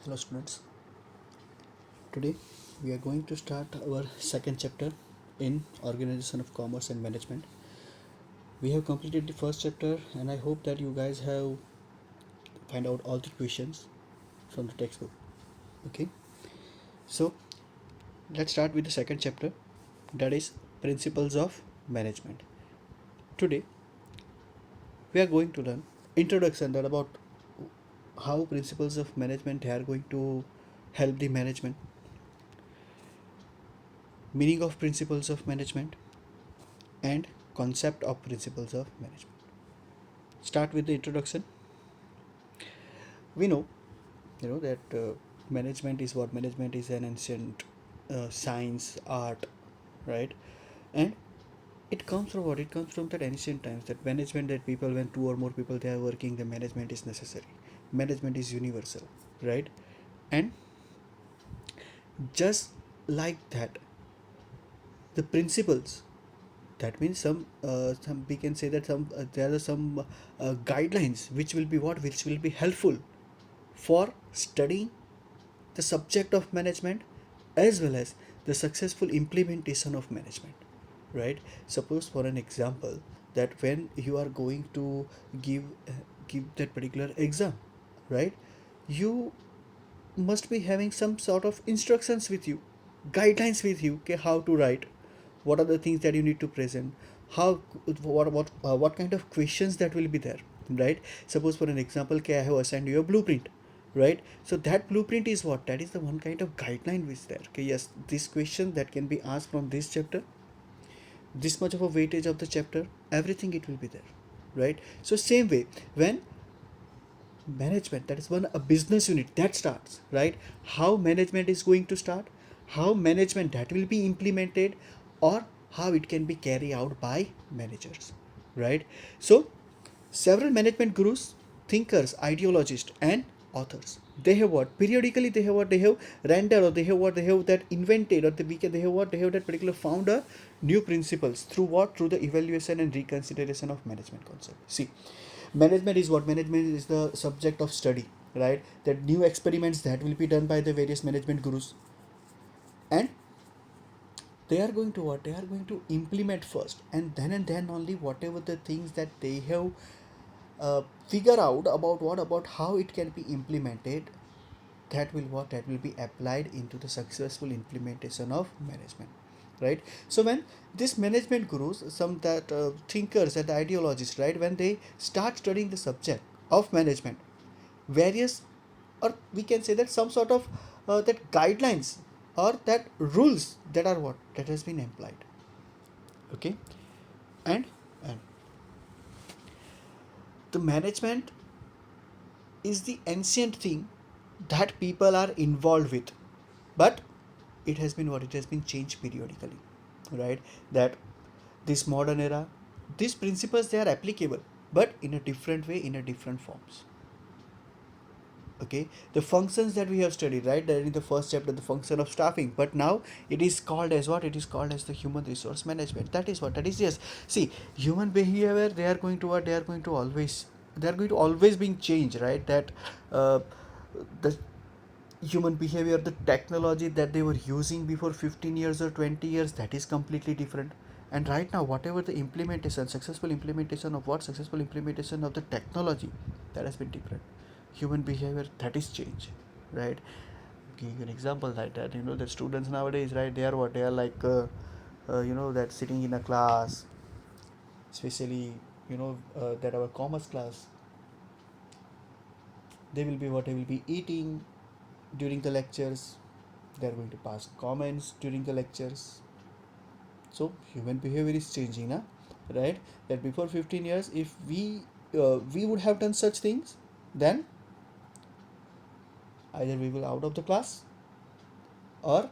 Hello students, today we are going to start our second chapter in Organization of Commerce and Management. We have completed the first chapter and I hope that you guys have find out all the questions from the textbook. Okay, so let's start with the second chapter, that is Principles of Management. Today we are going to learn introduction that about how principles of management are going to help the management, meaning of principles of management and concept of principles of management. Start with the introduction. We know that management is what management is an ancient science art, right? And it comes from what? It comes from that ancient times, that management, that people, when two or more people they are working, the management is necessary. Management is universal, right? And just like that, the principles, that means some we can say that some there are some guidelines which will be what, which will be helpful for studying the subject of management as well as the successful implementation of management, right? Suppose for an example, that when you are going to give give that particular exam, right, you must be having some sort of instructions with you, guidelines with you, okay, how to write, what are the things that you need to present, how, what kind of questions that will be there, right? Suppose for an example, okay, I have assigned you a blueprint, right? So that blueprint is what, that is the one kind of guideline which is there, okay, yes, this question that can be asked from this chapter, this much of a weightage of the chapter, everything it will be there, right? So same way, when management, that is one a business unit that starts, right, how management is going to start, how management that will be implemented, or how it can be carried out by managers, right? So several management gurus, thinkers, ideologists and authors, they have what, periodically they have what, they have rendered, or they have what, they have that invented, or they have what, they have that particular found a new principles through what, through the evaluation and reconsideration of management concept. See, management is what, management is the subject of study, right? That new experiments that will be done by the various management gurus, and they are going to what, they are going to implement first, and then only whatever the things that they have figure out about what, about how it can be implemented, that will what, that will be applied into the successful implementation of management, right? So when this management gurus, some that thinkers and ideologists, right, when they start studying the subject of management, various, or we can say that some sort of that guidelines or that rules that are what, that has been applied, okay. And the management is the ancient thing that people are involved with, but it has been what, it has been changed periodically, right? That this modern era, these principles they are applicable, but in a different way, in a different forms, okay. The functions that we have studied, right, that in the first chapter, the function of staffing, but now it is called as what, it is called as the human resource management. That is what, that is, yes. See, human behavior, they are going to what, they are going to always, they are going to always being changed, right? That uh, the human behavior, the technology that they were using before 15 years or 20 years, that is completely different. And right now, whatever the implementation, successful implementation of what, successful implementation of the technology, that has been different. Human behavior, that is change, right? Give you an example like that, the students nowadays, right, they are what, they are like that sitting in a class, especially that our commerce class, they will be what, they will be eating during the lectures, they are going to pass comments during the lectures. So human behavior is changing now, right? That before 15 years, if we would have done such things, then either we will out of the class, or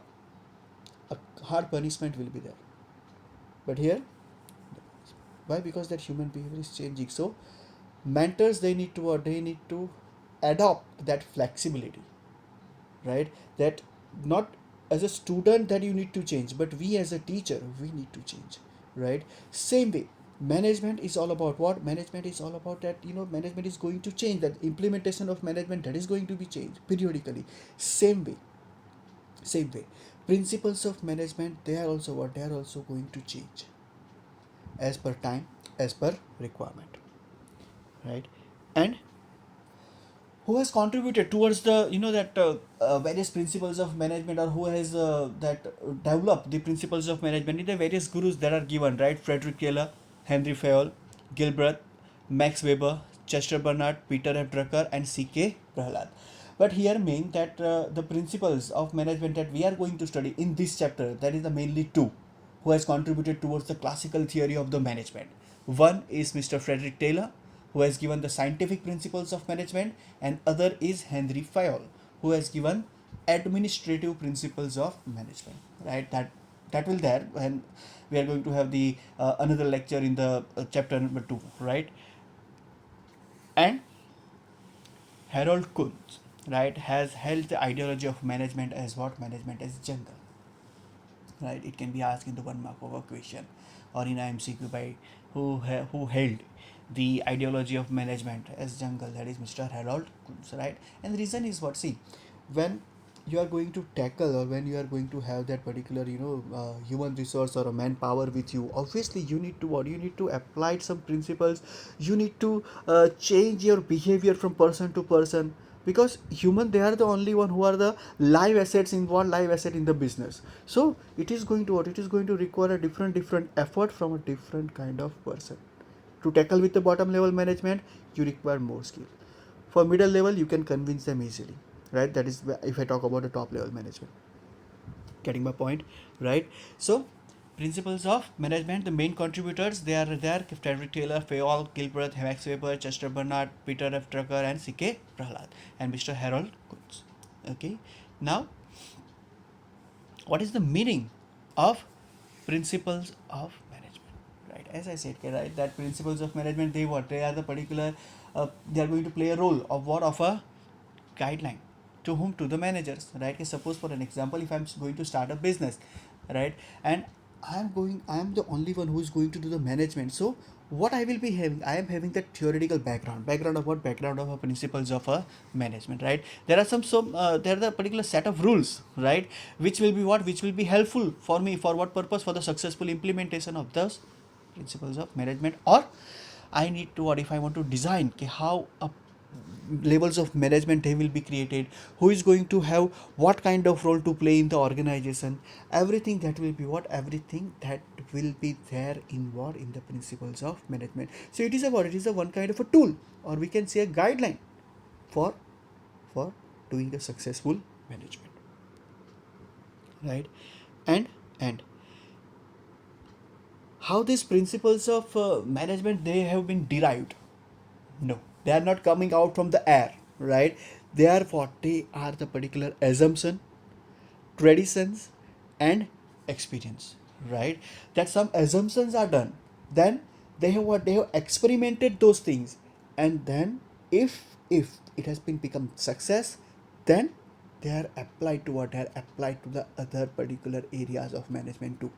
a hard punishment will be there. But here, why? Because that human behavior is changing. So mentors, they need to what, they need to adopt that flexibility, right? That not as a student that you need to change, but we as a teacher, we need to change, right? Same way, Management is all about what? Management is all about that, management is going to change, that implementation of management, that is going to be changed periodically. Same way, same way, principles of management, they are also what? They are also going to change as per time, as per requirement, right? And who has contributed towards the, that various principles of management, or who has that developed the principles of management in the various gurus that are given, right? Frederick Taylor, Henry Fayol, Gilbert, Max Weber, Chester Bernard, Peter F. Drucker, and C.K. Prahalad. But here main that the principles of management that we are going to study in this chapter, that is the mainly two who has contributed towards the classical theory of the management. One is Mr. Frederick Taylor, who has given the scientific principles of management, and other is Henry Fayol, who has given administrative principles of management. Right? That will there when we are going to have the another lecture in the chapter number 2, right? And Harold Kuntz, right, has held the ideology of management as what? Management as jungle, right? It can be asked in the 1 mark of a question or in IMCQ by who held the ideology of management as jungle, that is Mr. Harold Kuntz, right? And the reason is what? See, when you are going to tackle, or when you are going to have that particular human resource or a manpower with you, obviously you need to what? You need to apply some principles. You need to change your behavior from person to person, because human, they are the only one who are the live assets in one live asset in the business. So it is going to what? It is going to require a different effort from a different kind of person. To tackle with the bottom level management, you require more skill. For middle level, you can convince them easily, right? That is if I talk about the top level management. Getting my point, right? So principles of management, the main contributors, they are there: Frederick Taylor, Fayol, Gilbert, Max Weber, Chester Bernard, Peter F. Drucker, and C.K. Prahalad, and Mr. Harold Kuntz. Okay, now what is the meaning of principles of management? Right, as I said, okay, right, that principles of management, they what? They are the particular they are going to play a role of what? Of a guideline. To whom? To the managers, right? Okay, suppose for an example, if I'm going to start a business, right, and I am the only one who is going to do the management. So what I will be having, I am having that theoretical background of what? Background of a principles of a management, right? There are some there are the particular set of rules, right, which will be what? Which will be helpful for me, for what purpose? For the successful implementation of those principles of management. Or I need to, what if I want to design, okay, how a levels of management they will be created, who is going to have what kind of role to play in the organization, everything that will be what? Everything that will be there in what? In the principles of management. So it is a what? It is a one kind of a tool, or we can say a guideline for for doing the successful management, right? And how these principles of management, they have been derived? No, they are not coming out from the air, right? They are what? They are the particular assumption, traditions, and experience, right? That some assumptions are done, then they have what? They have experimented those things, and then if it has been become success, then they are applied to what? They are applied to the other particular areas of management too.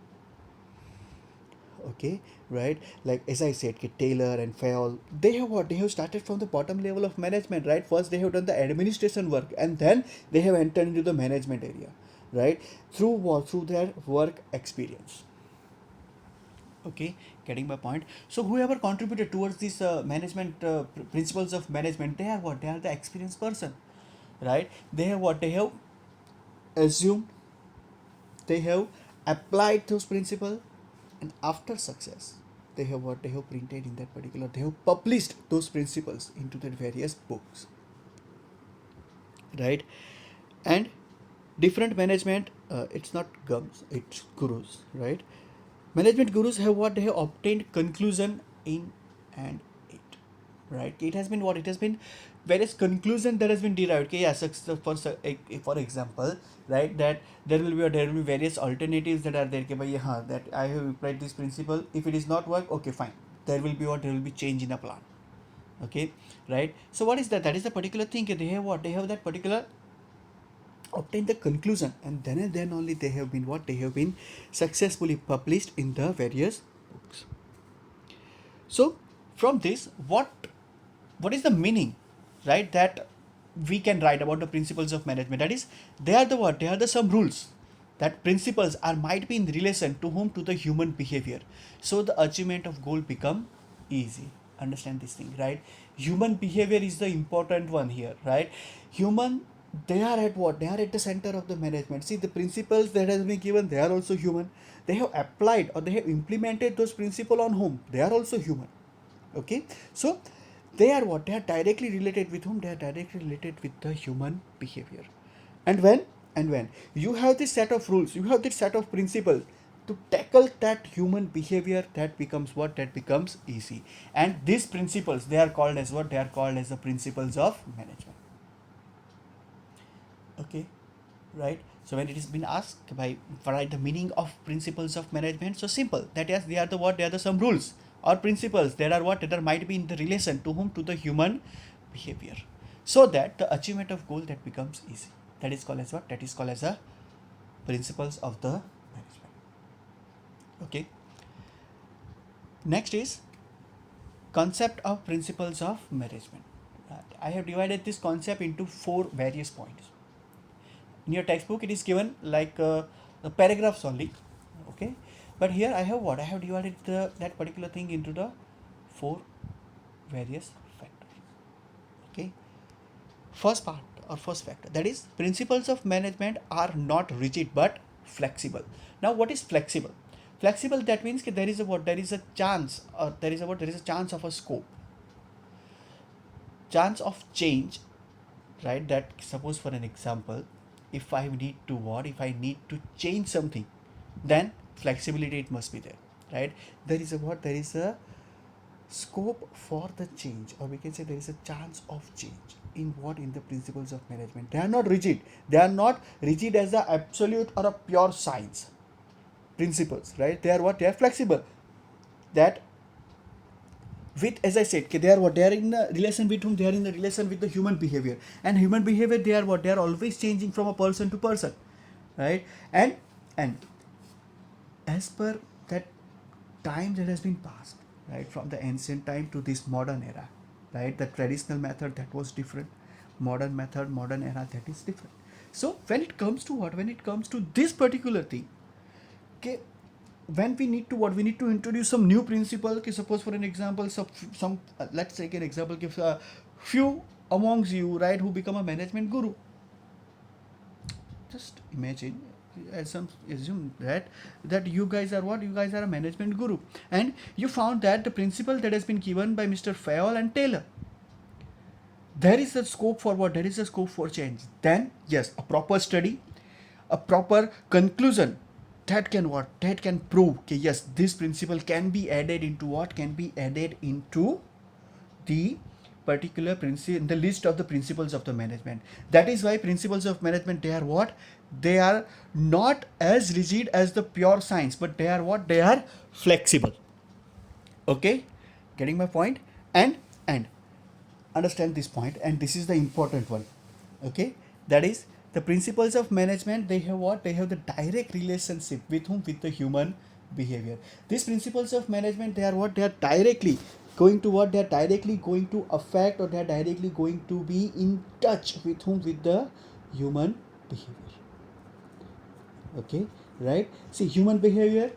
Okay, right? Like as I said, Taylor and Fayol, they have what? They have started from the bottom level of management, right? First they have done the administration work, and then they have entered into the management area, right? Through what? Through their work experience. Okay, getting my point. So whoever contributed towards these management principles of management, they are what? They are the experienced person, right? They have what? They have assumed, they have applied those principles, and after success, they have what? They have printed in that particular, they have published those principles into their various books, right? And different management, it's not gums, it's gurus, right? Management gurus have what? They have obtained conclusion in and it, right? It has been what? It has been various conclusion that has been derived. Okay, yeah, so for example, right, that there will be various alternatives that are there. Okay, bhai, हाँ, that I have applied this principle. If it is not work, okay, fine. There will be what? There will be change in a plan. Okay, right? So what is that? That is the particular thing. Okay, they have what? They have that particular obtain the conclusion, and then only they have been what? They have been successfully published in the various books. So from this, what is the meaning, right? That we can write about the principles of management. That is, they are the what? They are the some rules. That principles are might be in relation to whom, to the human behavior. So the achievement of goal become easy. Understand this thing, right? Human behavior is the important one here, right? Human, they are at what? They are at the center of the management. See, the principles that has been given, they are also human. They have applied or they have implemented those principles on whom? They are also human. Okay, so they are what? They are directly related with whom? They are directly related with the human behavior. And when you have this set of rules, you have this set of principles to tackle that human behavior, that becomes what? That becomes easy. And these principles, they are called as what? They are called as the principles of management. Okay, right? So when it is been asked by write the meaning of principles of management, so simple, that is, they are the what? They are the some rules or principles that are what? That are might be in the relation to whom? To the human behavior, so that the achievement of goal, that becomes easy. That is called as what? That is called as a principles of the management. Okay, next is concept of principles of management. I have divided this concept into four various points. In your textbook it is given like the paragraphs only. Okay, but here I have what? I have divided that particular thing into the four various factors. Okay, first part or first factor, that is, principles of management are not rigid but flexible. Now what is flexible? Flexible, that means that there is a what? There is a chance, or there is a what? There is a chance of a scope, chance of change, right? That, suppose for an example, if I need to what? If I need to change something, then flexibility it must be there, right? There is a what? There is a scope for the change, or we can say there is a chance of change in what? In the principles of management. They are not rigid. They are not rigid as a absolute or a pure science principles, right? They are what? They are flexible. That with, as I said, okay, they are what? They are in a relation with whom? They are in the relation with the human behavior. And human behavior, they are what? They are always changing from a person to person, right? And as per that time that has been passed, right, from the ancient time to this modern era, right, the traditional method, that was different, modern method, modern era, that is different. So when it comes to what? When it comes to this particular thing, okay, when we need to what? We need to introduce some new principle. Okay, suppose for an example, some let's take an example, give a few amongst you, right, who become a management guru. Just imagine, assume that you guys are what? You guys are a management guru, and you found that the principle that has been given by Mr. Fayol and Taylor, there is a scope for what? There is a scope for change. Then yes, a proper study, a proper conclusion, that can what? That can prove, okay, yes, this principle can be added into what? Can be added into the particular principle in the list of the principles of the management. That is why principles of management, they are what? They are not as rigid as the pure science, but they are what? They are flexible. Okay, getting my point? And understand this point, and this is the important one. Okay, that is, the principles of management, they have what? They have the direct relationship with whom? With the human behavior. These principles of management, they are what? They are directly going to what? They are directly going to affect, or they are directly going to be in touch with whom? With the human behavior. Okay, right? See, human behavior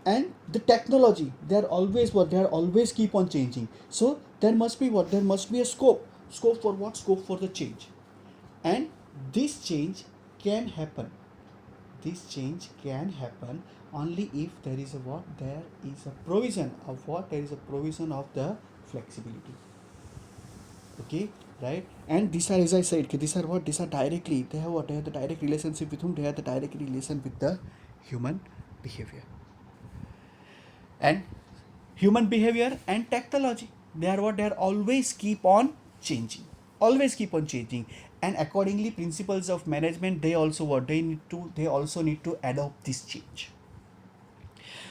and the technology, they are always what? They are always keep on changing. So there must be what? There must be a scope for what? Scope for the change. And this change can happen, this change can happen only if there is a what? There is a provision of what? There is a provision of the flexibility. Okay, right? And these are, as I said, okay, these are what? These are directly, they have what? They have the direct relationship with whom? They have the direct relation with the human behavior. And human behavior and technology, they are what? They are always keep on changing, always keep on changing. And accordingly, principles of management, they also what? They also need to adopt this change,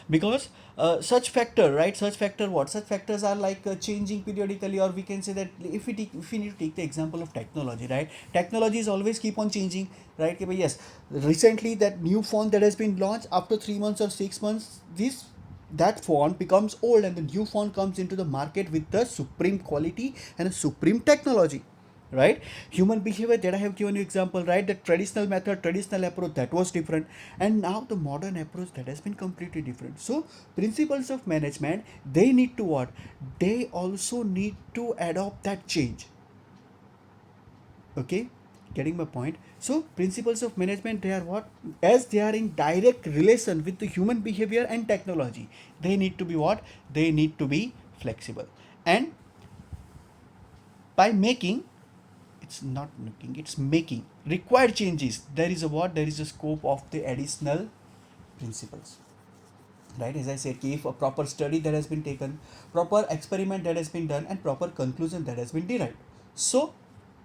because such factor, right, such factor what? Such factors are like changing periodically, or we can say that if we need to take the example of technology, right, technology is always keep on changing, right? Okay, but yes, recently that new phone that has been launched, after 3 months or 6 months, this that font becomes old and the new font comes into the market with the supreme quality and a supreme technology, right? Human behavior, that I have given you example, right? The traditional method, traditional approach, that was different, and now the modern approach, that has been completely different. So principles of management, they need to what, they also need to adopt that change. Okay, getting my point? So principles of management, they are what, as they are in direct relation with the human behavior and technology, they need to be what, they need to be flexible. And by making, it's not making, it's making required changes, there is a what, there is a scope of the additional principles, right? As I said, if a proper study that has been taken, proper experiment that has been done, and proper conclusion that has been derived, so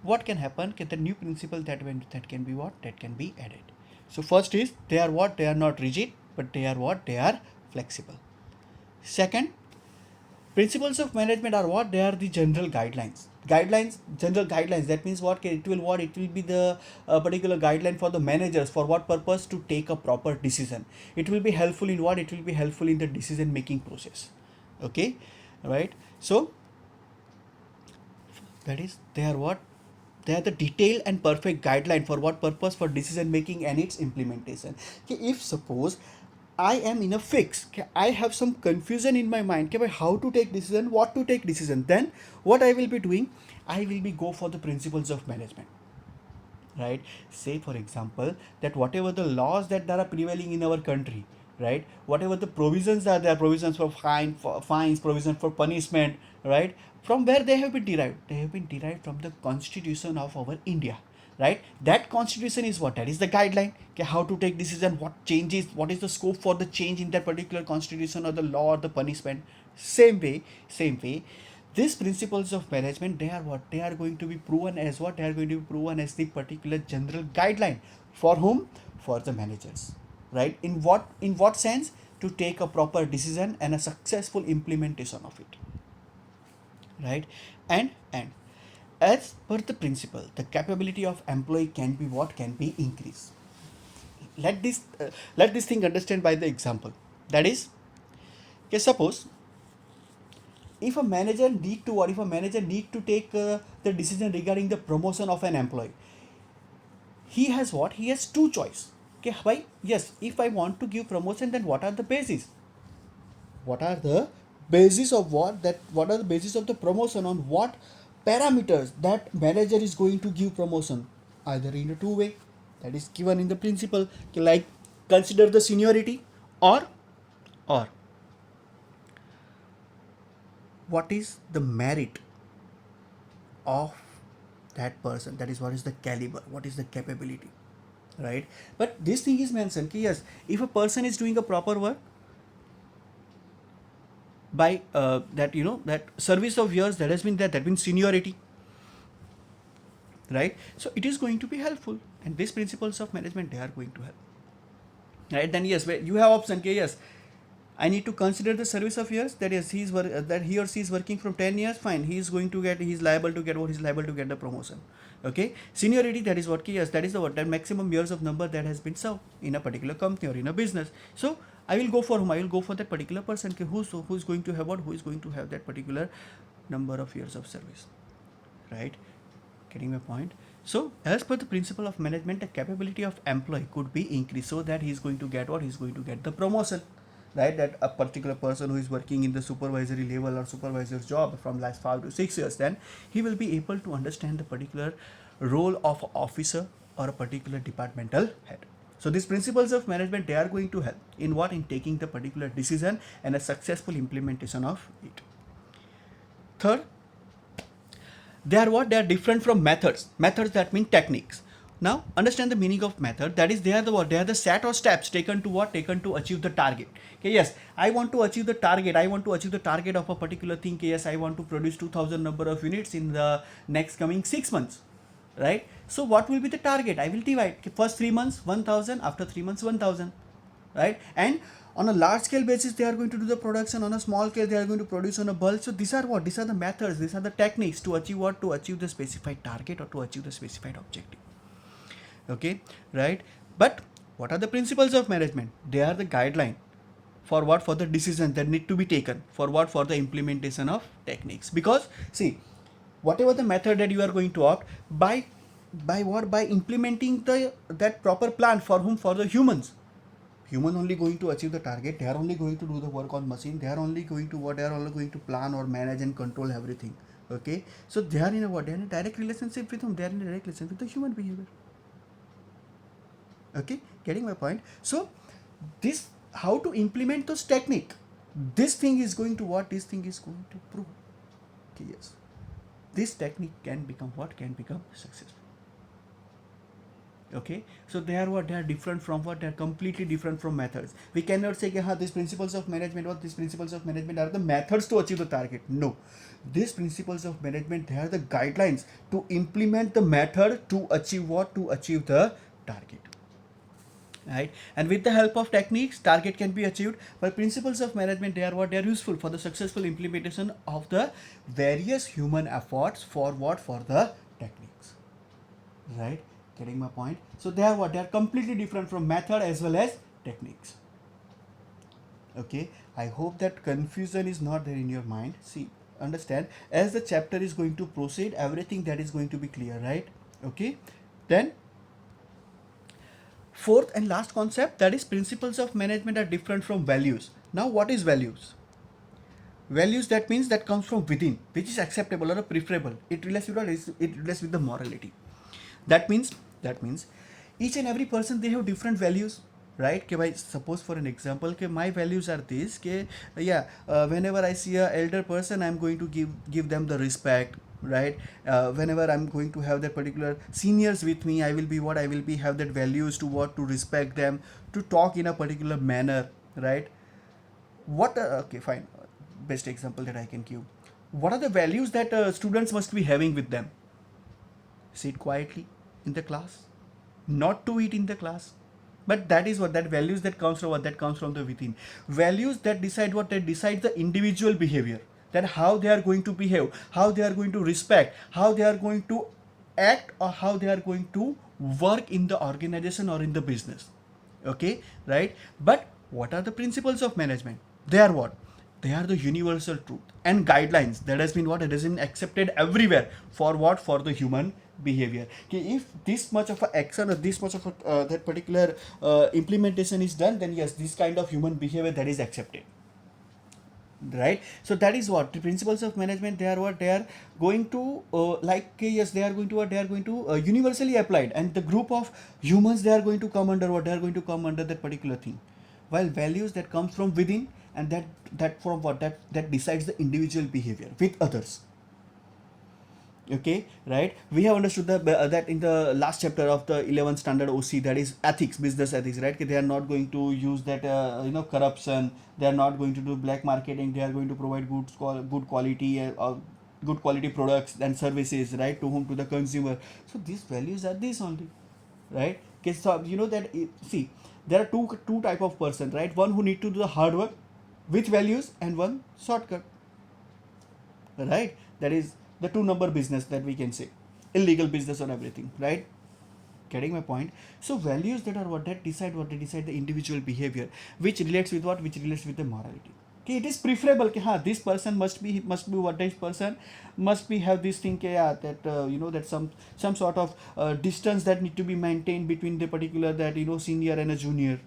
what can happen, can the new principle that that can be what, that can be added. So first is, they are what, they are not rigid, but they are what, they are flexible. Second, principles of management are what, they are the general guidelines. Guidelines, general guidelines, that means what, it will what, it will be the particular guideline for the managers, for what purpose, to take a proper decision. It will be helpful in what, it will be helpful in the decision making process. Okay, right? So that is, they are what, they are the detailed and perfect guideline for what purpose, for decision making and its implementation. Okay, if suppose I am in a fix, okay, I have some confusion in my mind, okay, how to take decision, what to take decision, then what I will be doing, I will be go for the principles of management, right? Say for example, that whatever the laws that are prevailing in our country, right, whatever the provisions are there, provisions for fines, provision for punishment, right, from where they have been derived, they have been derived from the constitution of our India, right? That constitution is what, that is the guideline, okay, how to take decision, what changes, what is the scope for the change in that particular constitution or the law or the punishment. Same way these principles of management, they are what, they are going to be proven as what, they are going to be proven as the particular general guideline. For whom? For the managers, right? In what sense? To take a proper decision and a successful implementation of it, right? And as per the principle, the capability of employee can be what, can be increased. Let this thing understand by the example. That is, okay, suppose if a manager need to, or if a manager need to take the decision regarding the promotion of an employee, he has what, he has two choice. Okay, why? Yes, if I want to give promotion, then what are the basis, what are the basis of what, that what are the basis of the promotion, on what parameters that manager is going to give promotion, either in a two way, that is given in the principle. Okay, like, consider the seniority, or what is the merit of that person, that is what is the caliber, what is the capability, right? But this thing is mentioned ki, yes, if a person is doing a proper work by that, that service of yours that has been there, that means seniority, right? So it is going to be helpful, and these principles of management, they are going to help, right? Then yes, you have option ki, yes, I need to consider the service of years, that is that he or she is working from 10 years, fine, he is going to get, he is liable to get what, he is liable to get the promotion. Okay, seniority, that is what, yes, that is the what, that maximum years of number that has been served in a particular company or in a business. So I will go for whom, I will go for that particular person, okay, who's going to have what, who is going to have that particular number of years of service, right? Getting my point? So as per the principle of management, the capability of employee could be increased, so that he is going to get what, he is going to get the promotion, right? That a particular person who is working in the supervisory level or supervisor's job from last 5 to 6 years, then he will be able to understand the particular role of officer or a particular departmental head. So these principles of management, they are going to help in what, in taking the particular decision and a successful implementation of it. Third, they are what, they are different from methods, that mean techniques. Now understand the meaning of method, that is, they are the what, they are the set of steps taken to what, taken to achieve the target. Okay, yes, I want to achieve the target, I want to achieve the target of a particular thing. Okay, yes, I want to produce 2000 number of units in the next coming 6 months, right? So what will be the target, I will divide, okay, first 3 months 1000, after 3 months 1000, right? And on a large scale basis, they are going to do the production, on a small scale they are going to produce on a bulk. So these are what, these are the methods, these are the techniques to achieve what, to achieve the specified target or to achieve the specified objective. Okay, right? But what are the principles of management? They are the guideline for what? For the decisions that need to be taken. For what? For the implementation of techniques. Because see, whatever the method that you are going to opt, by what? By implementing the that proper plan. For whom? For the humans. Human only going to achieve the target. They are only going to do the work on machine. They are only going to what? They are only going to plan or manage and control everything. Okay, so they are in a what? They are in a direct relationship with whom? They are in a direct relationship with the human behavior. Okay, getting my point? So this, how to implement those technique, this thing is going to what? This thing is going to prove. Okay, yes, this technique can become what? Can become successful. Okay, so they are what? They are different from what? They are completely different from methods. We cannot say that these principles of management, or these principles of management are the methods to achieve the target. No, these principles of management, they are the guidelines to implement the method to achieve what? To achieve the target. Right, and with the help of techniques, target can be achieved. But principles of management, they are what? They are useful for the successful implementation of the various human efforts. For what? For the techniques. Right, getting my point? So they are what? They are completely different from method as well as techniques. Okay, I hope that confusion is not there in your mind. See, understand, as the chapter is going to proceed, everything that is going to be clear, right? Okay, then fourth and last concept, that is principles of management are different from values. Now what is values? Values, that means that comes from within, which is acceptable or preferable. It relates with it relates with the morality. That means, that means each and every person, they have different values, right? Okay, by suppose for an example, okay, my values are this, okay, yeah, whenever I see a elder person, I'm going to give them the respect, right? Whenever I'm going to have that particular seniors with me, I will be what? I will be have that values to what? To respect them, to talk in a particular manner, right? What okay, fine, best example that I can give, what are the values that students must be having with them? Sit quietly in the class, not to eat in the class. But that is what, that values that comes from what? That comes from the within. Values that decide what? That decide the individual behavior, that how they are going to behave, how they are going to respect, how they are going to act, or how they are going to work in the organization or in the business. Okay, right? But what are the principles of management? They are what? They are the universal truth and guidelines that has been what? It has been accepted everywhere. For what? For the human behavior. Okay, if this much of a action or this much of a, that particular implementation is done, then yes, this kind of human behavior that is accepted, right? So that is what the principles of management, they are what? They are going to yes, they are going to what? They are going to universally applied, and the group of humans, they are going to come under what? They are going to come under that particular thing. While values that comes from within, and that from what? That decides the individual behavior with others. Okay, right, we have understood that in the last chapter of the 11th standard OC, that is ethics, business ethics, right? Okay, they are not going to use that corruption, they are not going to do black marketing, they are going to provide good quality good quality products and services, right, to whom? To the consumer. So these values are these only, right? Okay, so you know that see, there are two type of person, right? One who need to do the hard work with values, and one shortcut, right? That is the two number business that we can say, illegal business or everything, right? Getting my point? So values that are what? That decide what? They decide the individual behavior, which relates with what? Which relates with the morality. Okay, it is preferable कि हाँ, this person must be what? This person must be have this thing कि yeah, that that some sort of distance that need to be maintained between the particular, that senior and a junior,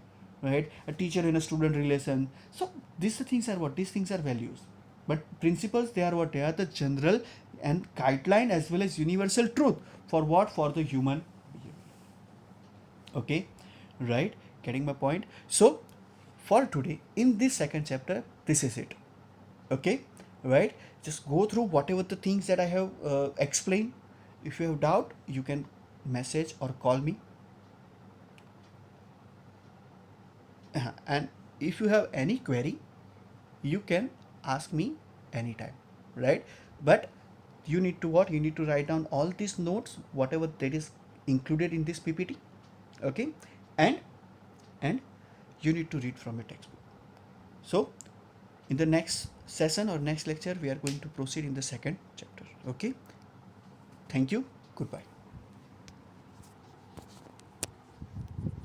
right? A teacher and a student relation. So these things are what? These things are values. But principles, they are what? They are the general and guideline as well as universal truth. For what? For the human behavior. Okay, right? Getting my point? So for today, in this second chapter, this is it. Okay, right? Just go through whatever the things that I have explained. If you have doubt, you can message or call me. And if you have any query, you can ask me anytime, right? But you need to what? You need to write down all these notes, whatever that is included in this PPT. Okay, and and you need to read from a textbook. So in the next session or next lecture, we are going to proceed in the second chapter. Okay, thank you, goodbye.